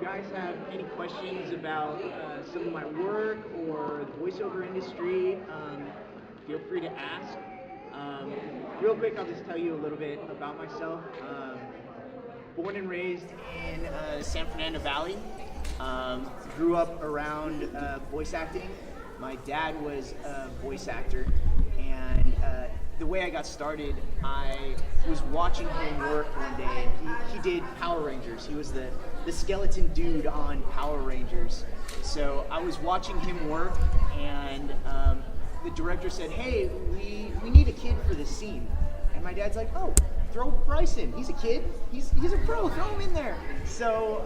you guys have any questions about some of my work or the voiceover industry, feel free to ask. Real quick, I'll just tell you a little bit about myself. Born and raised in San Fernando Valley. Grew up around voice acting. My dad was a voice actor, and the way I got started, I was watching him work one day, and he did Power Rangers. He was the skeleton dude on Power Rangers. So I was watching him work, and the director said, "Hey, we need a kid for this scene." And my dad's like, "Oh, throw Bryce in. He's a kid. He's a pro. Throw him in there." So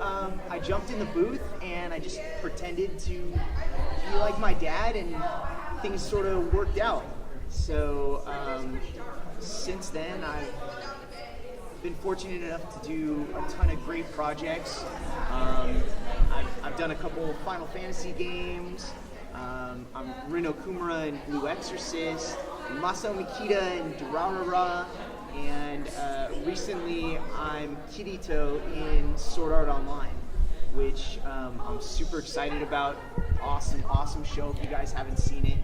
I jumped in the booth and I just pretended to be like my dad, and things sort of worked out. So since then, I've been fortunate enough to do a ton of great projects. I've done a couple of Final Fantasy games. I'm Rino Kumura in Blue Exorcist, Masao Mikita in Durarara, and recently I'm Kirito in Sword Art Online, which I'm super excited about. Awesome show if you guys haven't seen it.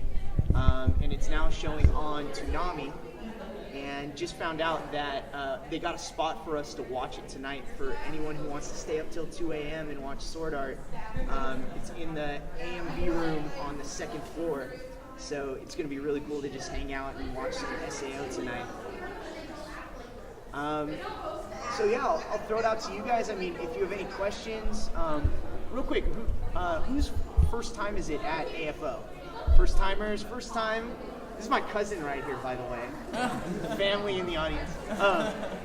And it's now showing on Toonami, and just found out that they got a spot for us to watch it tonight for anyone who wants to stay up till 2 a.m. and watch Sword Art. It's in the AMV room on the second floor, so it's going to be really cool to just hang out and watch some SAO tonight. So yeah, I'll throw it out to you guys. I mean, if you have any questions, real quick, whose first time is it at AFO? First timers, first time. This is my cousin right here, by the way. Family in the audience.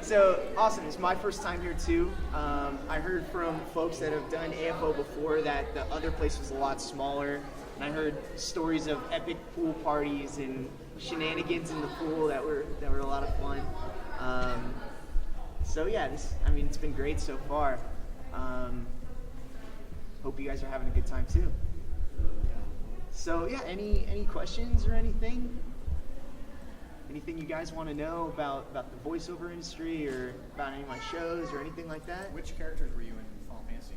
So awesome, it's my first time here too. I heard from folks that have done AFO before that the other place was a lot smaller, and I heard stories of epic pool parties and shenanigans in the pool that were a lot of fun. So yeah, it's been great so far. Hope you guys are having a good time too. So yeah, any questions or anything? Anything you guys want to know about the voiceover industry or about any of my shows or anything like that? Which characters were you in Final Fantasy?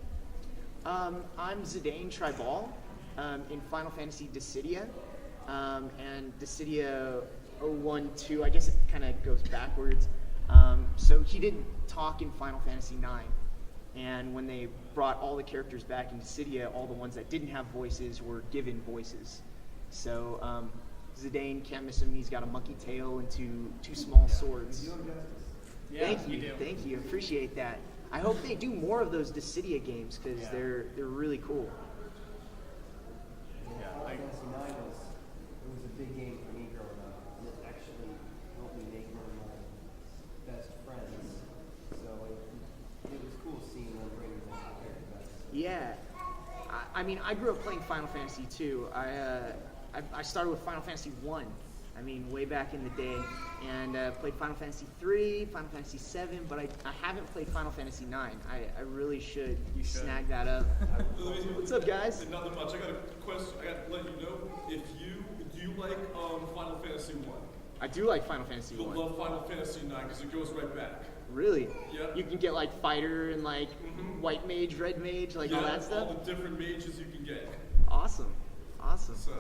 I'm Zidane Tribal in Final Fantasy Dissidia, and Dissidia 012, I guess it kind of goes backwards. So he didn't talk in Final Fantasy 9, and when they brought all the characters back in Dissidia, all the ones that didn't have voices were given voices. So Zidane, can't miss him. He's got a monkey tail and two small swords. Yeah, Thank you. Appreciate that. I hope they do more of those Dissidia games because they're really cool. Yeah, Final Fantasy 9 was a big game for me growing up. And it actually helped me make one of my best friends. So it was cool seeing them bring those characters. Yeah, I mean, I grew up playing Final Fantasy 2. I started with Final Fantasy 1. I mean, way back in the day, and played Final Fantasy 3, Final Fantasy 7, but I haven't played Final Fantasy 9. I really should snag that up. What's up, guys? Nothing much. I got a question. I got to let you know do you like Final Fantasy 1? I do like Final Fantasy You'll 1. love Final Fantasy 9 because it goes right back. Really? Yeah. You can get like fighter and like white mage, red mage, like all that stuff. All the different mages you can get. Awesome. So,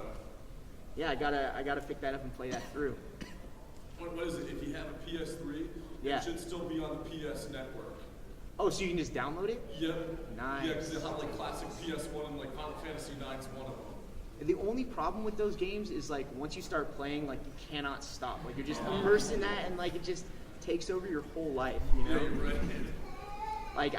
Yeah, I gotta pick that up and play that through. what is it? If you have a PS3, Yeah. it should still be on the PS Network. Oh, so you can just download it? Yep. Nice. Yeah, because they'll have like classic PS1 and like Final Fantasy 9's one of them. The only problem with those games is like once you start playing, like you cannot stop. Like you're just immersed in that, and like it just takes over your whole life, you know? Yeah, right. Like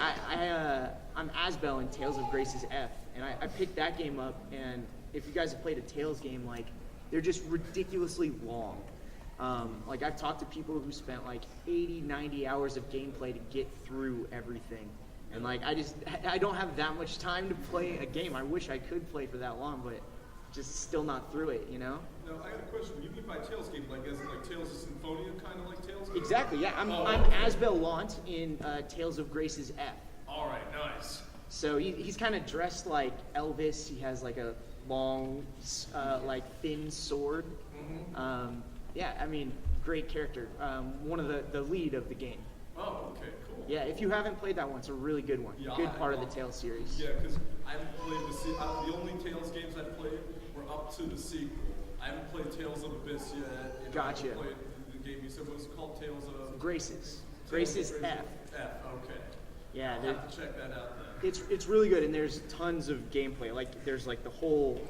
I'm Asbel in Tales of Grace's F, and I picked that game up, and if you guys have played a Tales game, like they're just ridiculously long. Like I've talked to people who spent like 80, 90 hours of gameplay to get through everything. And like I don't have that much time to play a game. I wish I could play for that long, but just still not through it, you know? Now, I got a question. You mean by Tales game, like as in like Tales of Symphonia, kind of like Tales game? Exactly, yeah. I'm okay. Asbel Lant in Tales of Grace's F. All right, nice. So he's kind of dressed like Elvis. He has like a long, like thin sword. Yeah, I mean, great character. One of the lead of the game. Oh, okay, cool. Yeah, if you haven't played that one, it's a really good one. Yeah, Good part of the Tales series. Yeah, because I haven't played the only Tales games I've played were up to the sequel. I haven't played Tales of Abyss yet. Gotcha. I haven't played the game you said was called Tales of... Graces. Graces F. F, okay. Yeah, I'll have to check that out then. it's really good, and there's tons of gameplay. Like, there's like the whole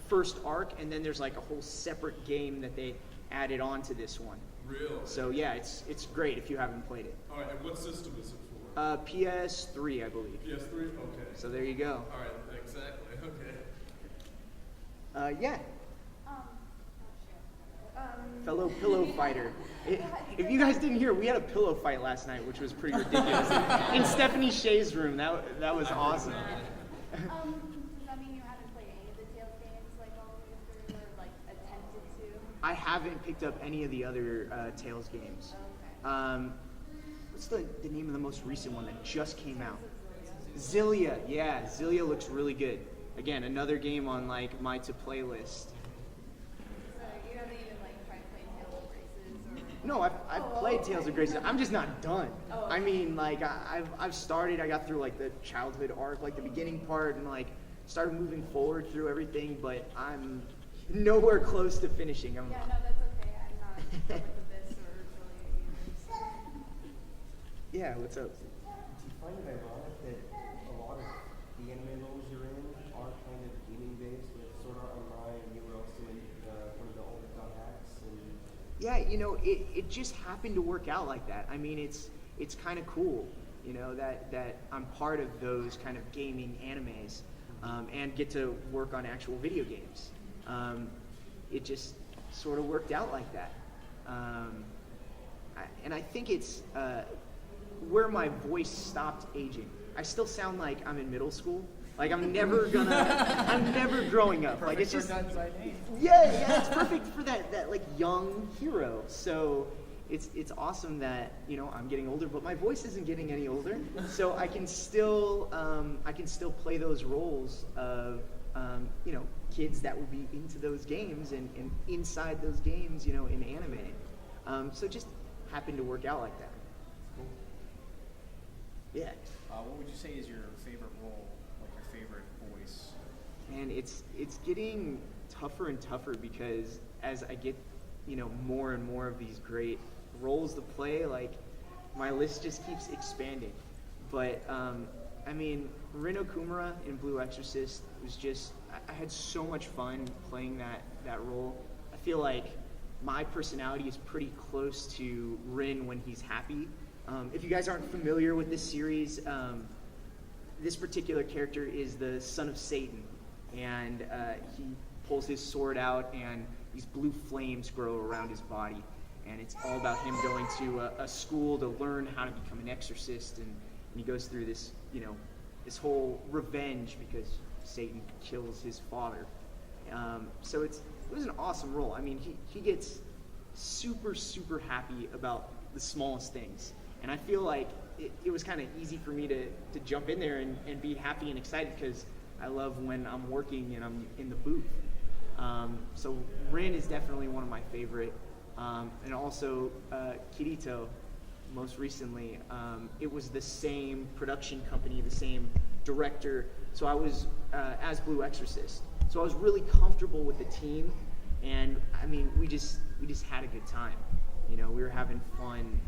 first arc, and then there's like a whole separate game that they added on to this one. Really? So yeah, it's great if you haven't played it. All right, and what system is it for? PS3, I believe. PS3? Okay. So there you go. All right, exactly, okay. Yeah, Oh, shoot. fellow pillow fighter. If you guys didn't hear, we had a pillow fight last night, which was pretty ridiculous. In Stephanie Shea's room, that was awesome. Does that mean you haven't played any of the Tales games like all the way through, or like attempted to? I haven't picked up any of the other Tales games. Okay. What's the name of the most recent one that just came out? Zillia. Yeah, Zillia looks really good. Again, another game on like my to play list. So you haven't even like tried playing Tales of Graces or? No, I've played Tales of Graces. I'm just not done. Oh, I okay. mean, like I've started. I got through like the childhood arc, like the beginning part, and like started moving forward through everything. But I'm nowhere close to finishing. Yeah, no, that's okay. I'm not done with Abyss or Zillia either. Yeah, what's up? Do you find it ironic that a lot of the anime roles you're in are kind of gaming based, with Sword Art Online, and you were also in one of the old hacks? And Yeah, you know, it just happened to work out like that. I mean, it's kind of cool, you know, that I'm part of those kind of gaming animes, and get to work on actual video games. It just sort of worked out like that. And I think it's where my voice stopped aging. I still sound like I'm in middle school. Like I'm never growing up. Like it's just, yeah, it's perfect for that like young hero. So it's awesome that, you know, I'm getting older, but my voice isn't getting any older. So I can still play those roles of you know, kids that would be into those games and inside those games, you know, in anime. So it just happened to work out like that. Yeah. What would you say is your favorite role, like your favorite voice? And it's getting tougher and tougher because as I get, you know, more and more of these great roles to play, like my list just keeps expanding. But I mean, Rin Okumura in Blue Exorcist was just, I had so much fun playing that role. I feel like my personality is pretty close to Rin when he's happy. If you guys aren't familiar with this series, this particular character is the son of Satan, and he pulls his sword out and these blue flames grow around his body, and it's all about him going to a school to learn how to become an exorcist, and he goes through this, you know, this whole revenge because Satan kills his father. So it was an awesome role. I mean, he gets super, super happy about the smallest things. And I feel like it was kind of easy for me to jump in there and be happy and excited because I love when I'm working and I'm in the booth. So Rin is definitely one of my favorite. And also Kirito, most recently. It was the same production company, the same director. So I was as Blue Exorcist. So I was really comfortable with the team. And I mean, we just had a good time. You know, we were having fun.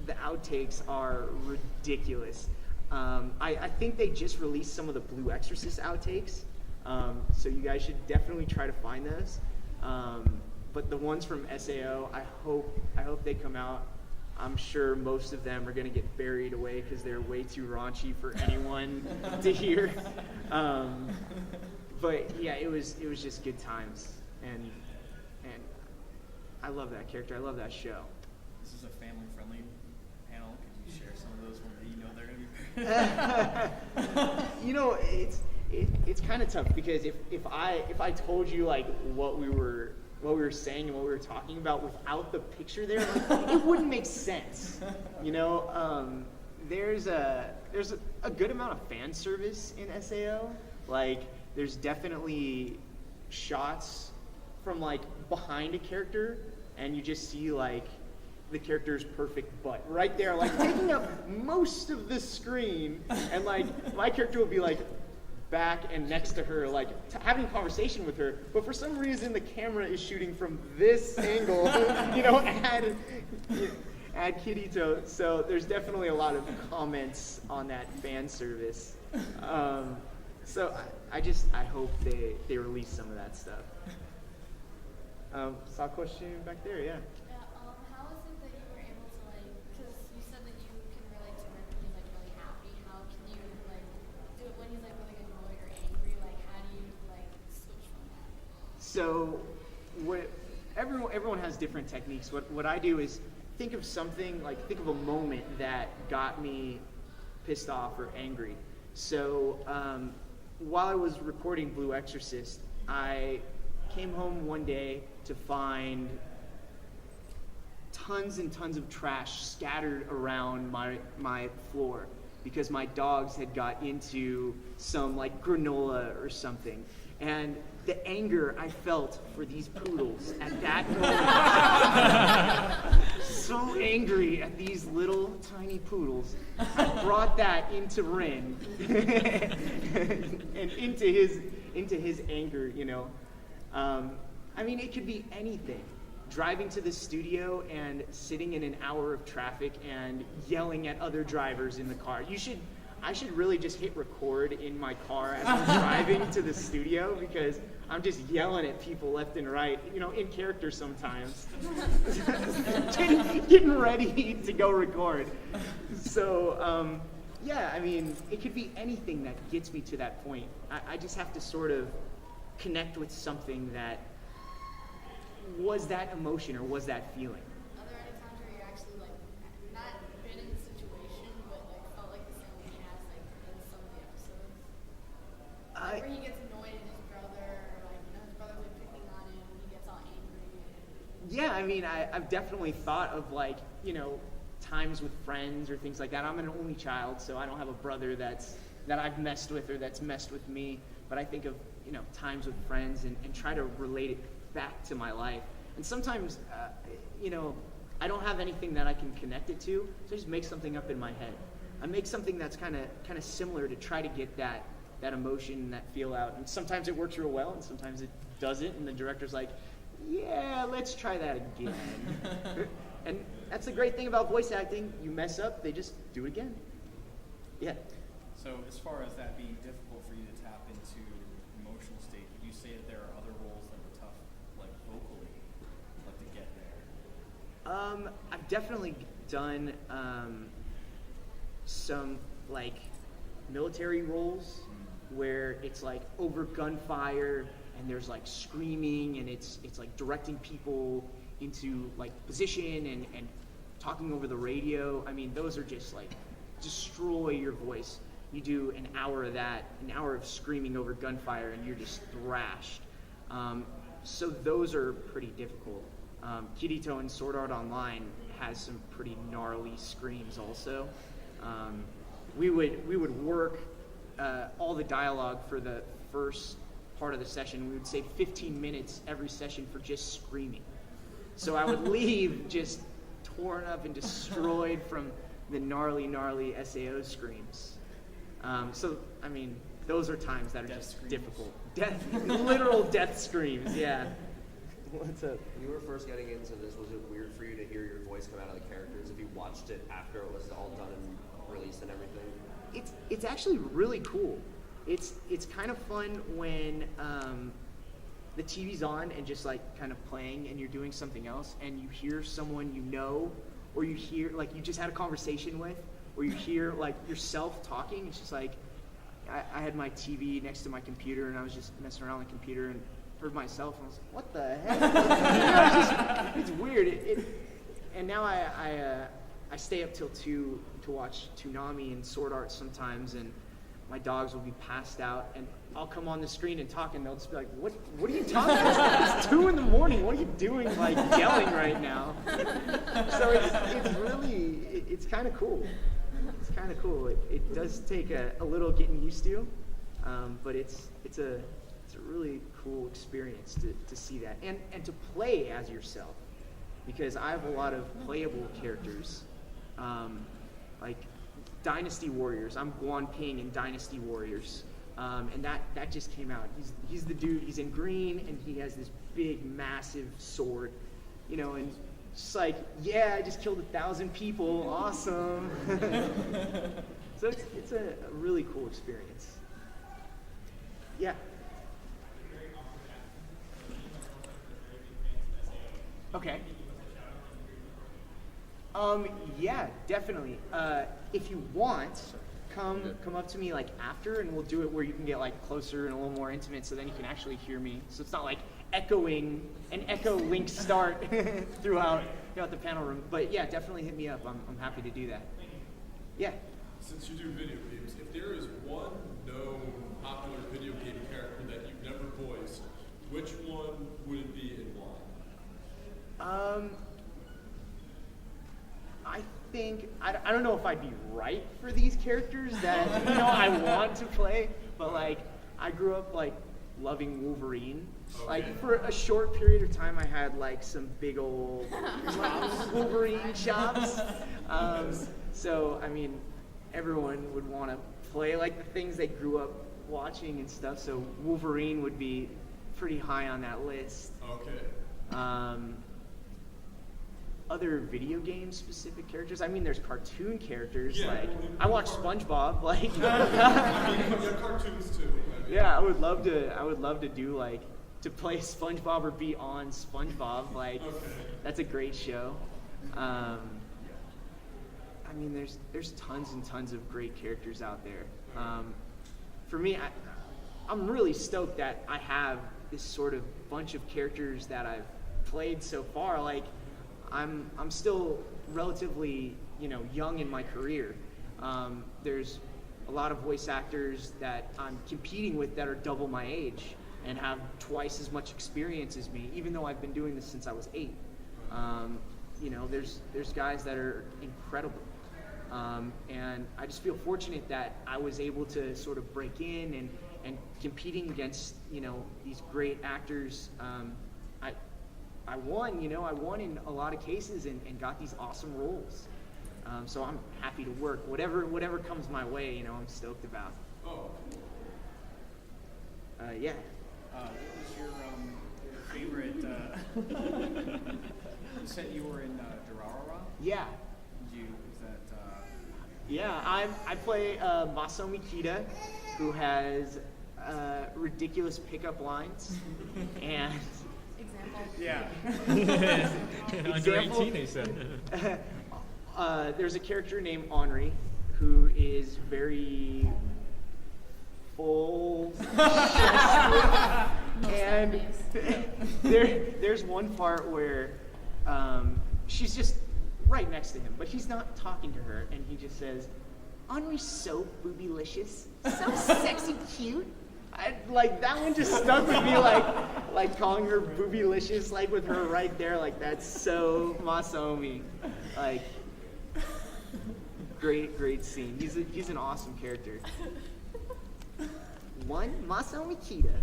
The outtakes are ridiculous. I think they just released some of the Blue Exorcist outtakes, so you guys should definitely try to find those. But the ones from SAO, I hope they come out. I'm sure most of them are going to get buried away because they're way too raunchy for anyone to hear. But yeah, it was just good times, and I love that character. I love that show. This is a family-friendly panel. Could you share some of those ones that you know they're going to be buried? You know, it's kind of tough because if I told you like what we were saying and what we were talking about without the picture there, like, it wouldn't make sense. You know, there's a good amount of fan service in SAO. Like, there's definitely shots from like behind a character, and you just see like the character's perfect butt right there, like taking up most of the screen, and like my character will be like back and next to her, like having a conversation with her, but for some reason the camera is shooting from this angle. Add Kirito. So there's definitely a lot of comments on that fan service. So I hope they release some of that stuff. Saw a question back there, yeah. Yeah, how is it that you were able to, like, because you said that you can relate to Rick when he's like really happy. How can you like do it when he's like really annoyed or angry? Like, how do you like switch from that? So everyone has different techniques. What I do is think of something, like think of a moment that got me pissed off or angry. So while I was recording Blue Exorcist, I came home one day to find tons and tons of trash scattered around my floor because my dogs had got into some like granola or something. And the anger I felt for these poodles at that moment, so angry at these little tiny poodles, I brought that into Rin and into his anger, you know. I mean, it could be anything. Driving to the studio and sitting in an hour of traffic and yelling at other drivers in the car. I should really just hit record in my car as I'm driving to the studio, because I'm just yelling at people left and right, you know, in character sometimes. getting ready to go record. So, yeah, I mean, it could be anything that gets me to that point. I just have to sort of connect with something that was that emotion or was that feeling. Are there any times where you're actually like not been in the situation, but like felt like the same way he has like in some of the episodes? Like where he gets annoyed at his brother, or like, you know, his brother's like picking on him and he gets all angry. Yeah, I mean, I've definitely thought of like, you know, times with friends or things like that. I'm an only child, so I don't have a brother that I've messed with or that's messed with me. But I think of, you know, times with friends and try to relate it back to my life. And sometimes, you know, I don't have anything that I can connect it to, so I just make something up in my head. I make something that's kind of similar to try to get that emotion, that feel out. And sometimes it works real well, and sometimes it doesn't, and the director's like, yeah, let's try that again. And that's the great thing about voice acting. You mess up, they just do it again. Yeah. So as far as that being difficult for you to tap into emotional state, would you say that there are other roles that were tough, like vocally, like to get there? I've definitely done some like military roles where it's like over gunfire and there's like screaming and it's like directing people into like position and talking over the radio. I mean, those are just like destroy your voice. You do an hour of that, an hour of screaming over gunfire, and you're just thrashed. So those are pretty difficult. Kirito in Sworld Art Online has some pretty gnarly screams also. We would work all the dialogue for the first part of the session. We would save 15 minutes every session for just screaming. So I would leave just torn up and destroyed from the gnarly SAO screams. So, I mean, those are times that are Death just screams. difficult. Literal death screams, yeah. What's up? When you were first getting into this, was it weird for you to hear your voice come out of the characters if you watched it after it was all done and released and everything? It's actually really cool. It's kind of fun when the TV's on and just like kind of playing and you're doing something else and you hear someone you know, or you hear like you just had a conversation with, or you hear like yourself talking. It's just like I had my TV next to my computer and I was just messing around on the computer and heard myself and I was like, what the heck? It's weird. And now I stay up till 2 to watch Toonami and Sword Art sometimes, and my dogs will be passed out and I'll come on the screen and talk and they'll just be like, what are you talking about? It's 2 a.m. What are you doing like yelling right now? So it's really, it's kind of cool. It's kind of cool. It does take a little getting used to, but it's a really cool experience to see that and to play as yourself. because I have a lot of playable characters, like Dynasty Warriors. I'm Guan Ping in Dynasty Warriors, and that just came out. He's the dude. He's in green, and he has this big, massive sword, you know, and just like, yeah, I just killed 1,000 people. Awesome. So it's a really cool experience. Yeah. Okay. Yeah, definitely. If you want, come up to me like after, and we'll do it where you can get like closer and a little more intimate, so then you can actually hear me. So it's not like echoing an echo link start throughout the panel room. But yeah, definitely hit me up. I'm happy to do that. Yeah. Since you do video games, if there is one known popular video game character that you've never voiced, which one would it be and why? I think I don't know if I'd be right for these characters that I want to play, but like I grew up like loving Wolverine. Okay. Like for a short period of time, I had like some big old Wolverine chops. So I mean, everyone would want to play like the things they grew up watching and stuff. So Wolverine would be pretty high on that list. Okay. Other video game specific characters. I mean, there's cartoon characters. Yeah, like well, I watch SpongeBob. Like Yeah, cartoons too. I mean, yeah, I would love to do like to play SpongeBob or be on SpongeBob. Like Okay. that's a great show. I mean, there's tons and tons of great characters out there. For me, I'm really stoked that I have this sort of bunch of characters that I've played so far. Like I'm still relatively young in my career. There's a lot of voice actors that I'm competing with that are double my age and have twice as much experience as me, even though I've been doing this since I was 8. There's guys that are incredible. And I just feel fortunate that I was able to sort of break in and competing against, these great actors. I won in a lot of cases and got these awesome roles. So I'm happy to work. Whatever comes my way, I'm stoked about. Oh. Yeah. What was your favorite? You said you were in Durarara? Yeah. Is that? Yeah, I play Masami Kita, who has ridiculous pickup lines, and Example. Yeah. Under 18, they said. there's a character named Henri, who is very full, and there's one part where she's just right next to him, but he's not talking to her, and he just says, "Henri's so boobylicious, so sexy cute." Like that one just stuck with me, like calling her boobylicious, like with her right there, like that's so Masami. Like great scene. He's an awesome character. One Masami Kita.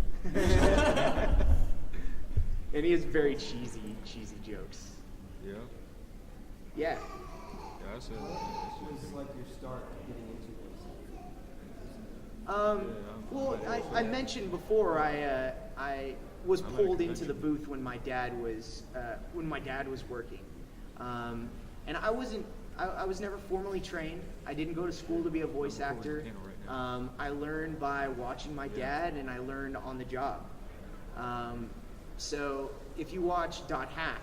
And he has very cheesy jokes. Yeah. Yeah. Yeah, that's it. What was like your start getting into this? Well, I mentioned before I was I like pulled into convention. the booth when my dad was working, and I was never formally trained. I didn't go to school to be a voice I'm pulling actor. the panel right now. I learned by watching my dad, and I learned on the job. So if you watch .hack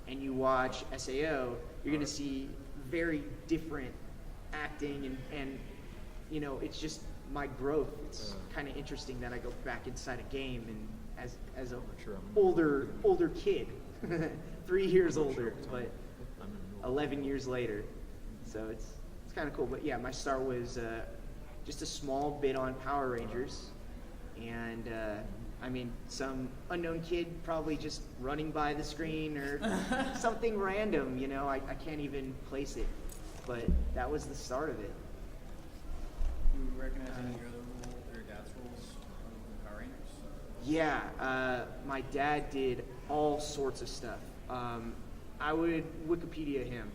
and you watch SAO, you're going to see very different acting, and it's just my growth. It's kind of interesting that I go back inside a game and as a Sure, I'm- older kid, 3 years older, but I'm in 11 years later. So it's kind of cool. But yeah, my start was just a small bit on Power Rangers, and I mean, some unknown kid probably just running by the screen or something random, I can't even place it. But that was the start of it. Do you recognize any of your other roles, or your dad's roles in Power Rangers? Yeah, my dad did all sorts of stuff. I would Wikipedia him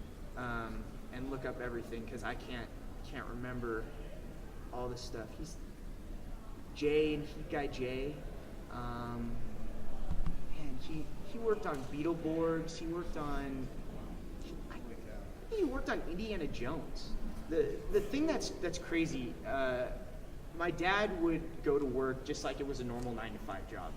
and look up everything because I can't remember all this stuff. He's Jay and Heat Guy Jay. Man, he worked on Beetleborgs. He worked on Indiana Jones. The thing that's crazy. My dad would go to work just like it was a normal 9-to-5 job.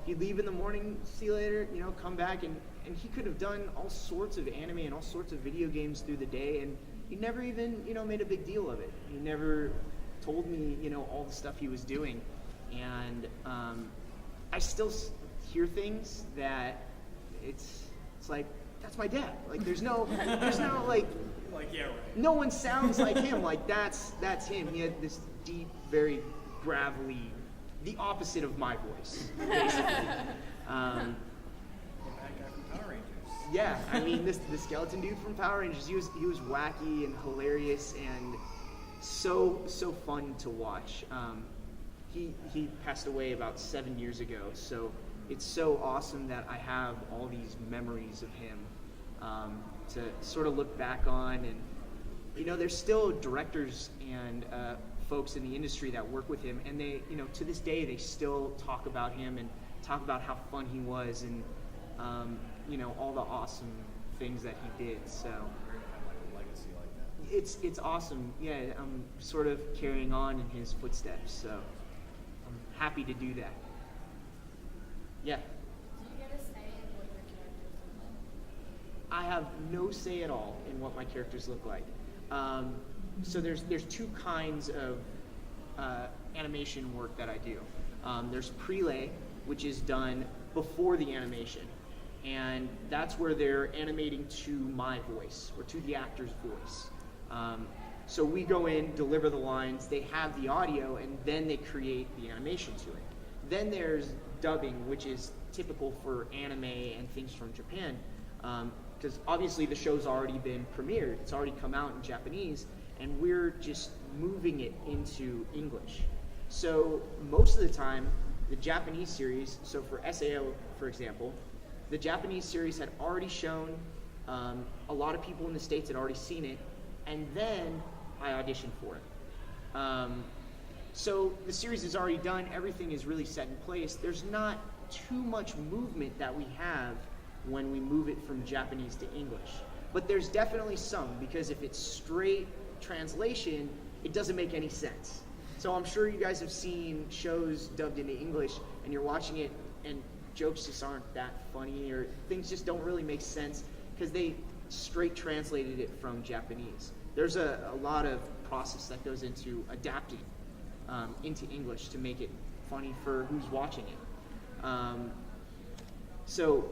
He'd leave in the morning, see you later, come back, and he could have done all sorts of anime and all sorts of video games through the day, and he never even, made a big deal of it. He never told me, all the stuff he was doing. And I still hear things that it's like, that's my dad. Like, there's no like yeah, right. no one sounds like him. Like, that's him. He had this deep, very gravelly, the opposite of my voice, basically. The bad guy from Power Rangers. Yeah, I mean, the skeleton dude from Power Rangers, he was wacky and hilarious and so fun to watch. He passed away about 7 years ago, so it's so awesome that I have all these memories of him to sort of look back on. And there's still directors and folks in the industry that work with him, and they, to this day, they still talk about him and talk about how fun he was and all the awesome things that he did. So Weird to have like a legacy like that. it's awesome. Yeah, I'm sort of carrying on in his footsteps, so I'm happy to do that. Yeah. Do you get a say in what your characters look like? I have no say at all in what my characters look like. So there's two kinds of animation work that I do. There's prelay, which is done before the animation, and that's where they're animating to my voice or to the actor's voice. So we go in, deliver the lines, they have the audio, and then they create the animation to it. Then there's dubbing, which is typical for anime and things from Japan, because obviously the show's already been premiered, it's already come out in Japanese, and we're just moving it into English. So most of the time, the Japanese series, so for SAO, for example, the Japanese series had already shown, a lot of people in the States had already seen it, and then I auditioned for it. So the series is already done, everything is really set in place. There's not too much movement that we have when we move it from Japanese to English. But there's definitely some, because if it's straight translation, it doesn't make any sense. So I'm sure you guys have seen shows dubbed into English, and you're watching it, and jokes just aren't that funny, or things just don't really make sense, because they straight translated it from Japanese. There's a lot of process that goes into adapting into English to make it funny for who's watching it. So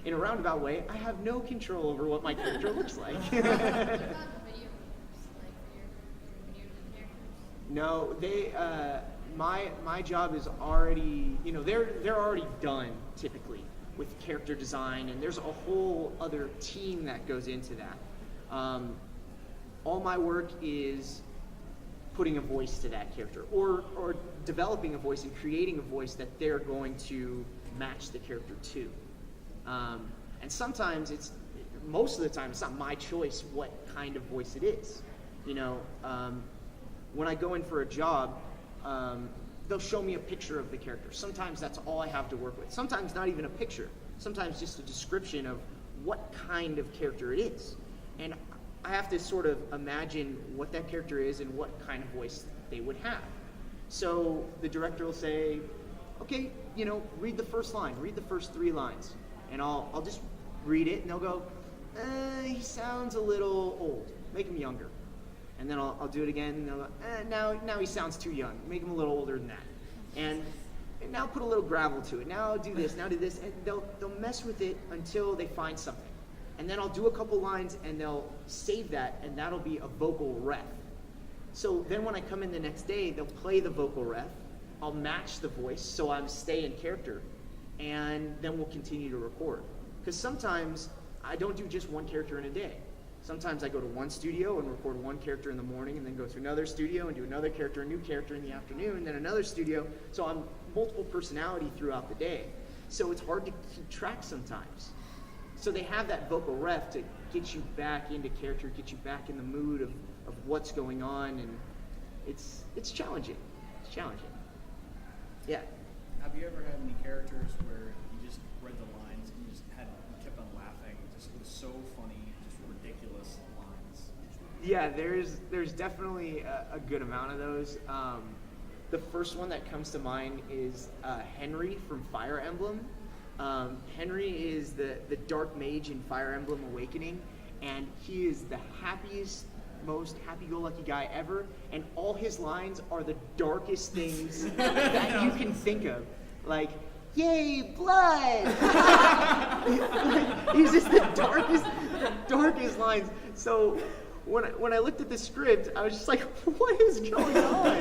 in a roundabout way, I have no control over what my character looks like. What about the video games, like for your video game characters? No, they my job is already, they're already done typically with character design, and there's a whole other team that goes into that. All my work is putting a voice to that character, or developing a voice and creating a voice that they're going to match the character to. And sometimes most of the time, it's not my choice what kind of voice it is. When I go in for a job, they'll show me a picture of the character. Sometimes that's all I have to work with. Sometimes not even a picture. Sometimes just a description of what kind of character it is. And I have to sort of imagine what that character is and what kind of voice they would have. So the director will say, okay, read the first line, read the first 3 lines. And I'll just read it, and they'll go, he sounds a little old, make him younger. And then I'll do it again, and they'll go, now he sounds too young, make him a little older than that. And now put a little gravel to it, now do this, and they'll mess with it until they find something. And then I'll do a couple lines, and they'll save that, and that'll be a vocal ref. So then when I come in the next day, they'll play the vocal ref, I'll match the voice, so I'm stay in character, and then we'll continue to record. Because sometimes I don't do just one character in a day. Sometimes I go to one studio and record one character in the morning, and then go to another studio and do another character, a new character in the afternoon, and then another studio. So I'm multiple personality throughout the day. so it's hard to keep track sometimes. So they have that vocal ref to get you back into character, get you back in the mood of what's going on, and it's challenging. It's challenging. Yeah. Have you ever had any characters where you just read the lines and you kept on laughing? Just it was so funny, just ridiculous lines. Yeah, there's definitely a good amount of those. The first one that comes to mind is Henry from Fire Emblem. Henry is the dark mage in Fire Emblem Awakening, and he is the happiest, most happy-go-lucky guy ever, and all his lines are the darkest things that you can think of. Like, yay, blood! Like, he's just the darkest lines. So when I looked at the script, I was just like, what is going on?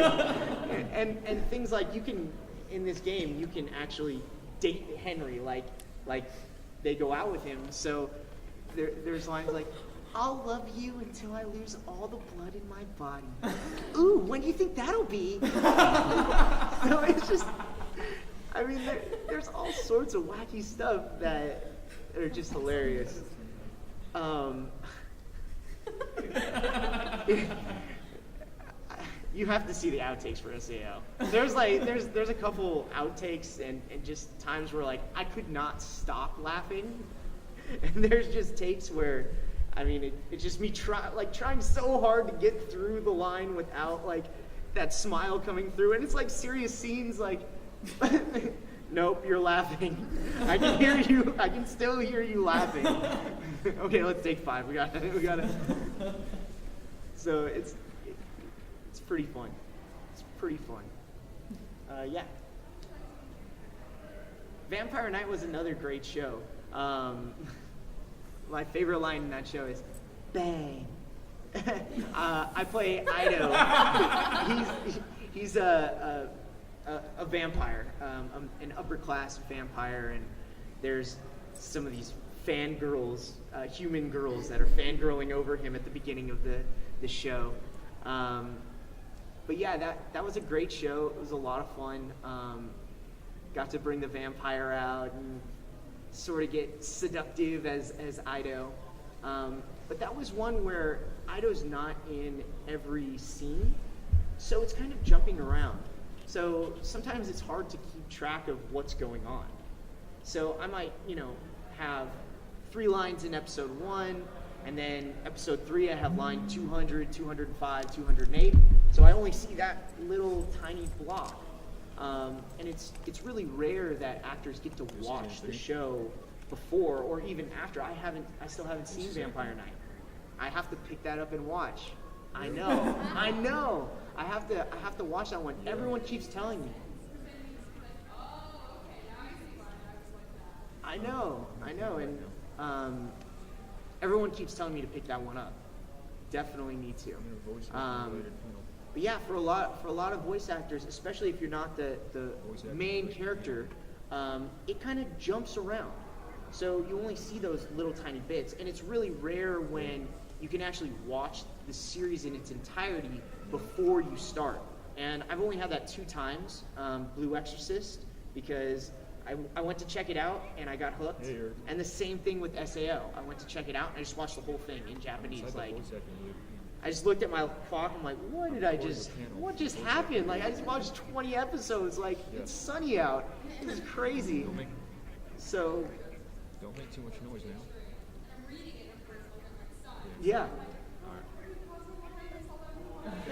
And things like, you can, in this game, you can actually date Henry, like they go out with him. So there's lines like, I'll love you until I lose all the blood in my body. Ooh, when do you think that'll be? So it's just, I mean, there's all sorts of wacky stuff that are just hilarious. You have to see the outtakes for SAO. There's a couple outtakes and just times where like I could not stop laughing, and there's just takes where, I mean, it's just me trying so hard to get through the line without like that smile coming through, and it's like serious scenes like, nope, you're laughing. I can hear you. I can still hear you laughing. Okay, let's take 5. We got it. So it's pretty fun. It's pretty fun. Yeah. Vampire Night was another great show. My favorite line in that show is, bang. I play Ido. He's a vampire, an upper class vampire, and there's some of these fangirls, human girls that are fangirling over him at the beginning of the show. But yeah, that was a great show. It was a lot of fun. Got to bring the vampire out and sort of get seductive as Ido. But that was one where Ido's not in every scene, so it's kind of jumping around. So sometimes it's hard to keep track of what's going on. So I might, have 3 lines in episode 1, and then episode 3 I have line 200, 205, 208. So I only see that little tiny block. And it's really rare that actors get to watch the show before or even after. I still haven't seen Vampire Night. I have to pick that up and watch. I know. I have to watch that one. Everyone keeps telling me. I know, and everyone keeps telling me to pick that one up. Definitely need to. But yeah, for a lot of voice actors, especially if you're not the main character, it kind of jumps around. So you only see those little tiny bits, and it's really rare when you can actually watch the series in its entirety before you start. And I've only had that 2 times, Blue Exorcist, because I went to check it out and I got hooked. And the same thing with SAO. I went to check it out and I just watched the whole thing in Japanese. Like, I just looked at my clock. I'm like, what just happened? Like, I just watched 20 episodes. Like, it's sunny out. It's crazy. So. Don't make too much noise now. Yeah.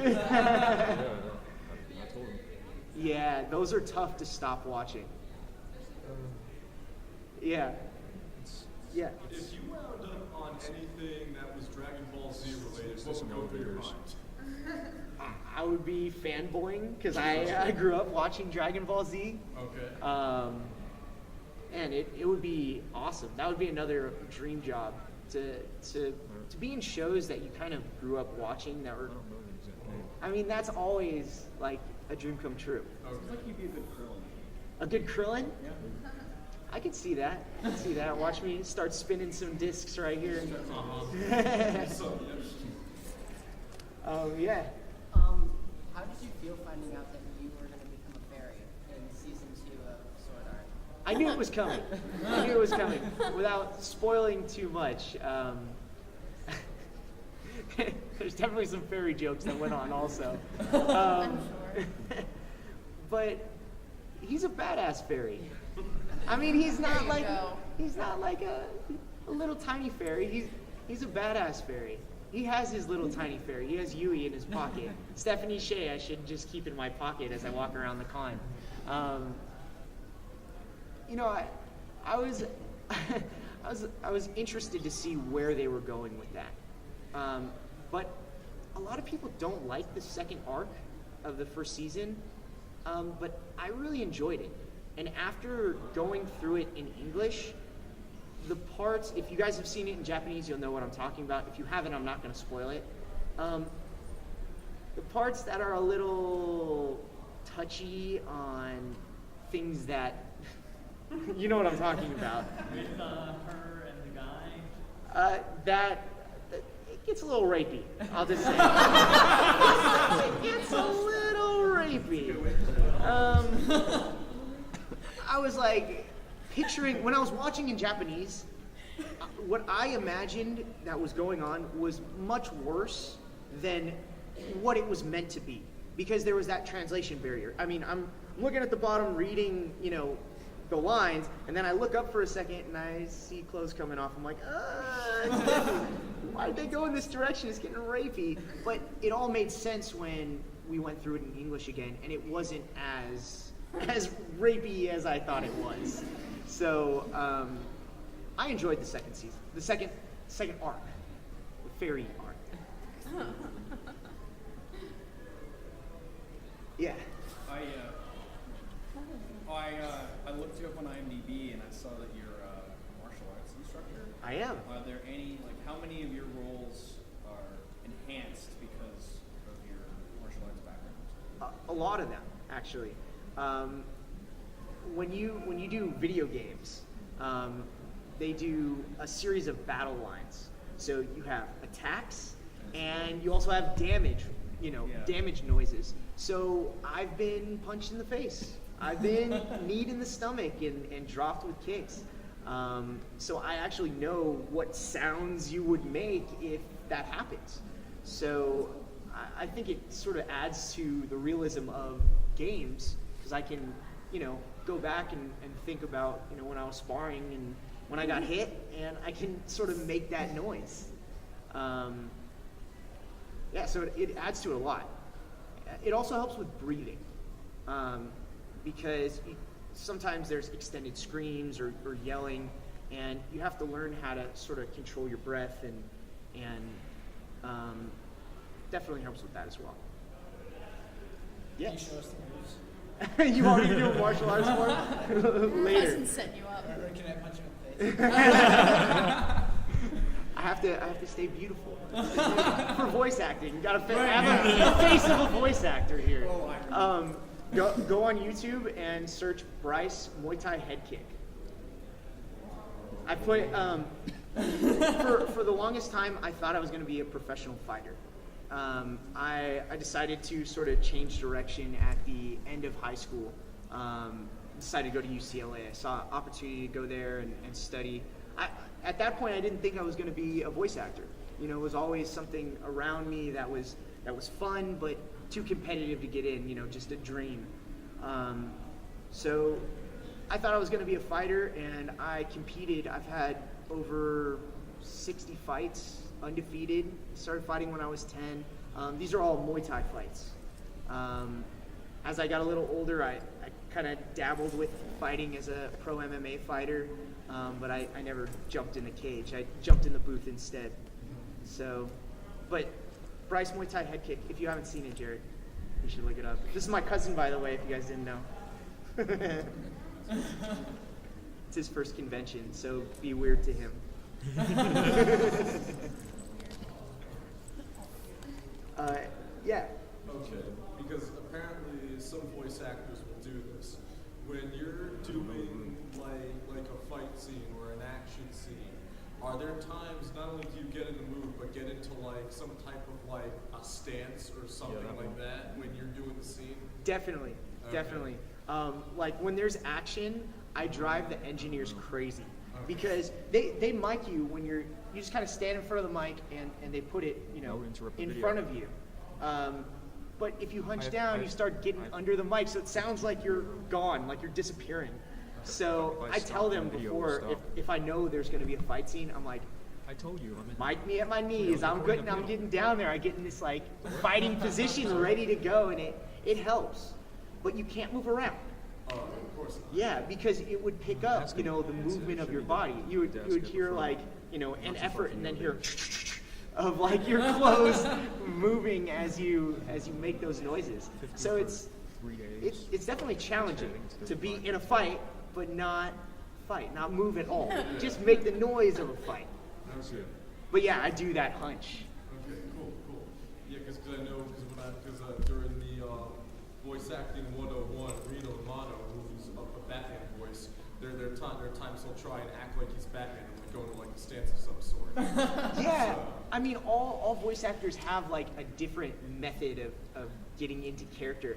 I told him. Yeah, those are tough to stop watching. Yeah. Yeah. If you wound up on anything that was Dragon Ball Z related, what would go through your mind? I would be fanboying because I grew up watching Dragon Ball Z. Okay. And it would be awesome. That would be another dream job to be in shows that you kind of grew up watching that were. I mean, that's always like a dream come true. Okay. Seems like you'd be a good Krillin. A good Krillin? Yeah. I can see that. Watch me start spinning some discs right here. Yeah. How did you feel finding out that you were going to become a fairy in season 2 of Sword Art? I knew it was coming. I knew it was coming. Without spoiling too much, there's definitely some fairy jokes that went on also. I'm sure. But he's a badass fairy. I mean, he's not like a little tiny fairy. He's a badass fairy. He has his little tiny fairy. He has Yui in his pocket. Stephanie Shea, I should just keep in my pocket as I walk around the con. You know, I was I was interested to see where they were going with that. But a lot of people don't like the second arc of the first season, but I really enjoyed it. And after going through it in English, the parts, if you guys have seen it in Japanese, you'll know what I'm talking about. If you haven't, I'm not going to spoil it. The parts that are a little touchy on things that, you know what I'm talking about. With her and the guy? It gets a little rapey, I'll just say. It gets a little rapey. I was like picturing, when I was watching in Japanese, what I imagined that was going on was much worse than what it was meant to be, because there was that translation barrier. I mean, I'm looking at the bottom reading, you know, the lines, and then I look up for a second and I see clothes coming off. I'm like, why did they go in this direction? It's getting rapey. But it all made sense when we went through it in English again, and it wasn't as rapey as I thought it was. So I enjoyed the second season, the second arc, the fairy arc. Yeah. I looked you up on IMDb and I saw that you're a martial arts instructor. I am. Are there any, like, how many of your roles are enhanced because of your martial arts background? A lot of them, actually. When you do video games, they do a series of battle lines. So you have attacks, and you also have damage. You know, damage noises. So I've been punched in the face. I've been kneed in the stomach and dropped with kicks. So I actually know what sounds you would make if that happens. So I think it sort of adds to the realism of games, because I can, you know, go back and think about, you know, when I was sparring and when I got hit, and I can sort of make that noise. Yeah, so it adds to it a lot. It also helps with breathing, because sometimes there's extended screams or yelling, and you have to learn how to sort of control your breath, and definitely helps with that as well. Yeah. Can you show us the moves? You want me to do a martial arts form? Later. Doesn't set you up. Or can I punch him in the face? I have to stay beautiful for voice acting. You gotta have a face of a voice actor here. Go on YouTube and search Bryce Muay Thai head kick. I put for the longest time I thought I was going to be a professional fighter. I decided to sort of change direction at the end of high school. Decided to go to UCLA. I saw an opportunity to go there and study. At that point, I didn't think I was going to be a voice actor. You know, it was always something around me that was fun, but too competitive to get in. You know, just a dream. So I thought I was going to be a fighter, and I competed. I've had over 60 fights, undefeated. Started fighting when I was 10. These are all Muay Thai fights. As I got a little older, I kind of dabbled with fighting as a pro MMA fighter, but I never jumped in the cage. I jumped in the booth instead. So, but Bryce Muay Thai head kick, if you haven't seen it, Jared, you should look it up. This is my cousin, by the way, if you guys didn't know. It's his first convention, so be weird to him. Yeah. Okay, because apparently some voice actors will do this. When you're doing like a fight scene or an action scene, are there times not only do you get in the mood, but get into like some type of like a stance or something like that when you're doing the scene? Definitely, Okay. definitely. Like when there's action, I drive the engineers crazy because they mic you when you just kind of stand in front of the mic and they put it, you know, Don't interrupt the in video. front of you. But if you hunch down, you start getting under the mic, so it sounds like you're gone, like you're disappearing. So If I I stop, tell them the video will before, stop. if I know there's going to be a fight scene, I'm like, I told you. I'm in. mic me at my knees. I'm good. I'm getting down there. I get in this like fighting position, ready to go, and it helps. But you can't move around. Of course not. Yeah, because it would pick up, you know, the movement of your body. You would hear like, you know, an effort, and then hear of like your clothes moving as you make those noises. So it's 3 days. it's definitely challenging to be in a fight, but not fight, not move at all. Just make the noise of a fight. Okay. But yeah, I do that hunch. Okay, cool. Yeah, because I know, because during the voice acting 101, Reno Romano, who's a Batman voice, there are times he'll try and act like he's Batman and like go into like a stance of some sort. Yeah, So, I mean, all voice actors have like a different method of getting into character.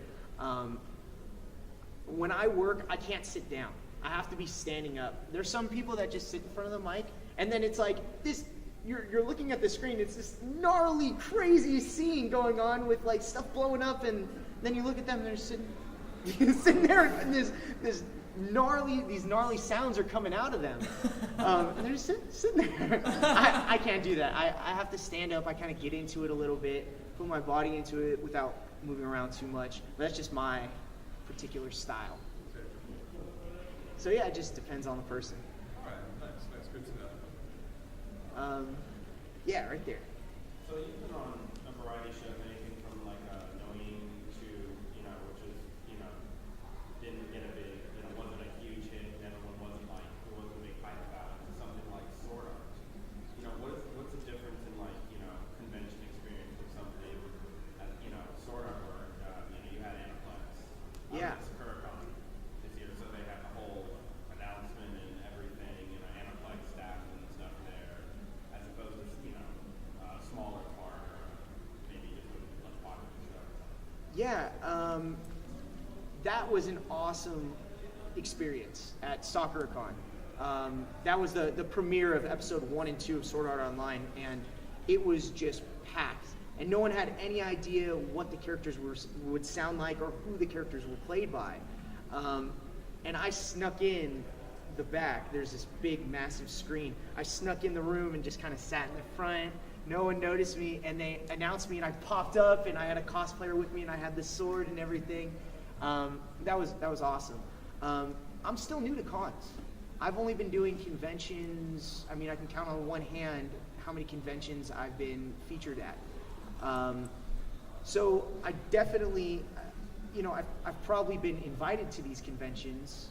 When I work, I can't sit down. I have to be standing up. There's some people that just sit in front of the mic, and then it's like this. You're looking at the screen. It's this gnarly, crazy scene going on with like stuff blowing up, and then you look at them, and they're sitting there, and these gnarly sounds are coming out of them, and they're just sitting there. I can't do that. I have to stand up. I kind of get into it a little bit, put my body into it without moving around too much. But that's just my particular style. So yeah, it just depends on the person. all right, nice, good to know. Yeah, right there. So you've been on a variety of shows, anything from like Knowing to, which is, didn't get a big, wasn't a huge hit, and everyone wasn't a big hype about it, to something like Sword Art. What's the difference in like, convention experience with something, Sword Art where, you had Aniplex. Yeah. It's Curicon this year, so they have the whole announcement and everything, Aniplex staff and stuff there, as opposed to, smaller part, or maybe just a less popular show. Yeah, that was an awesome experience at SoccerCon. That was the premiere of episode 1 and 2 of Sword Art Online, and it was just packed. And no one had any idea what the characters would sound like or who the characters were played by. And I snuck in the back. There's this big, massive screen. I snuck in the room and just kind of sat in the front. No one noticed me, and they announced me, and I popped up, and I had a cosplayer with me, and I had the sword and everything. That was awesome. I'm still new to cons. I've only been doing conventions. I mean, I can count on one hand how many conventions I've been featured at. So I definitely, I've probably been invited to these conventions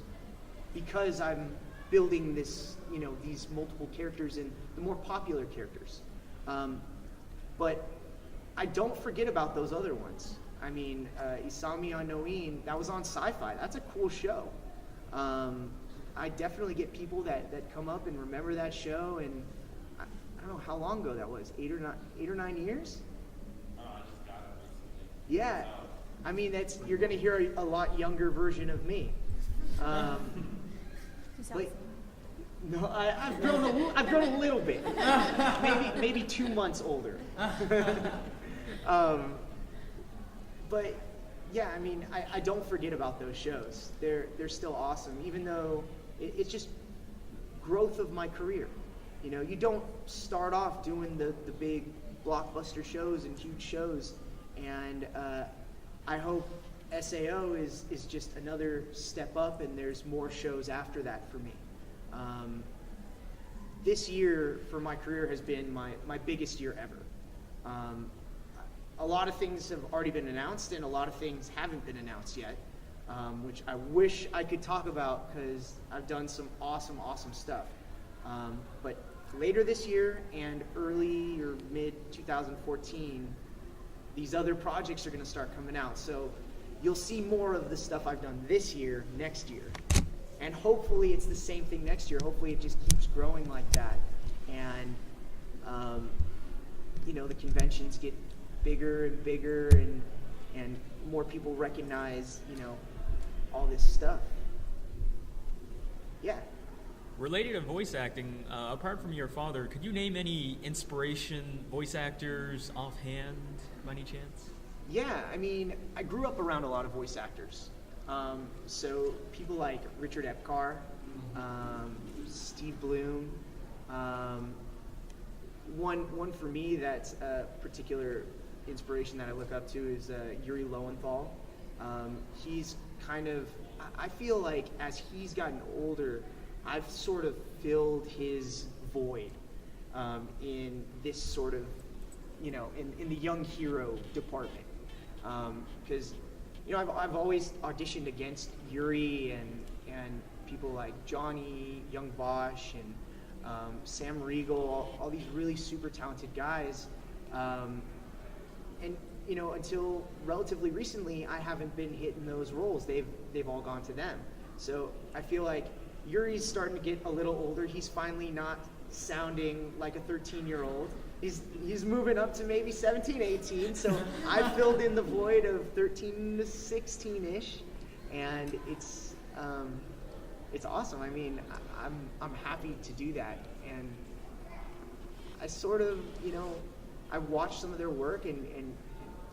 because I'm building this, these multiple characters and the more popular characters. But I don't forget about those other ones. I mean, Isami on Noin, that was on Sci-Fi. That's a cool show. I definitely get people that come up and remember that show, and I don't know how long ago that was, 8 or 9 years? I just got it recently. Yeah. I mean, you're going to hear a lot younger version of me. But, no, I've grown a little bit. Maybe 2 months older. But yeah, I mean, I don't forget about those shows. They're still awesome, even though it's just growth of my career. You don't start off doing the big blockbuster shows and huge shows, and I hope SAO is just another step up, and there's more shows after that for me. This year for my career has been my biggest year ever. A lot of things have already been announced, and a lot of things haven't been announced yet, which I wish I could talk about because I've done some awesome stuff. But later this year and early or mid 2014, these other projects are going to start coming out. So you'll see more of the stuff I've done this year, next year. And hopefully it's the same thing next year. Hopefully it just keeps growing like that. And, the conventions get bigger and bigger, and more people recognize, all this stuff. Yeah. Related to voice acting, apart from your father, could you name any inspiration voice actors offhand, by any chance? Yeah, I mean, I grew up around a lot of voice actors. So people like Richard Epcar, Steve Bloom. One for me that's a particular inspiration that I look up to is Yuri Lowenthal. He's kind of, I feel like as he's gotten older, I've sort of filled his void in this sort of, in the young hero department. Because, I've always auditioned against Yuri and people like Johnny, Young Bosch, and Sam Riegel, all these really super talented guys. And until relatively recently, I haven't been hitting those roles. They've all gone to them. So I feel like Yuri's starting to get a little older. He's finally not sounding like a 13-year-old. He's moving up to maybe 17, 18. So I filled in the void of 13 to 16-ish, and it's awesome. I mean, I'm happy to do that, and I sort of, I watched some of their work, and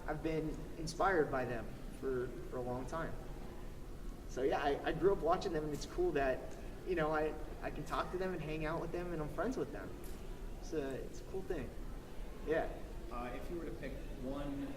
I've been inspired by them for a long time. So yeah, I grew up watching them, and it's cool that, I can talk to them and hang out with them, and I'm friends with them. It's a cool thing. Yeah. If you were to pick one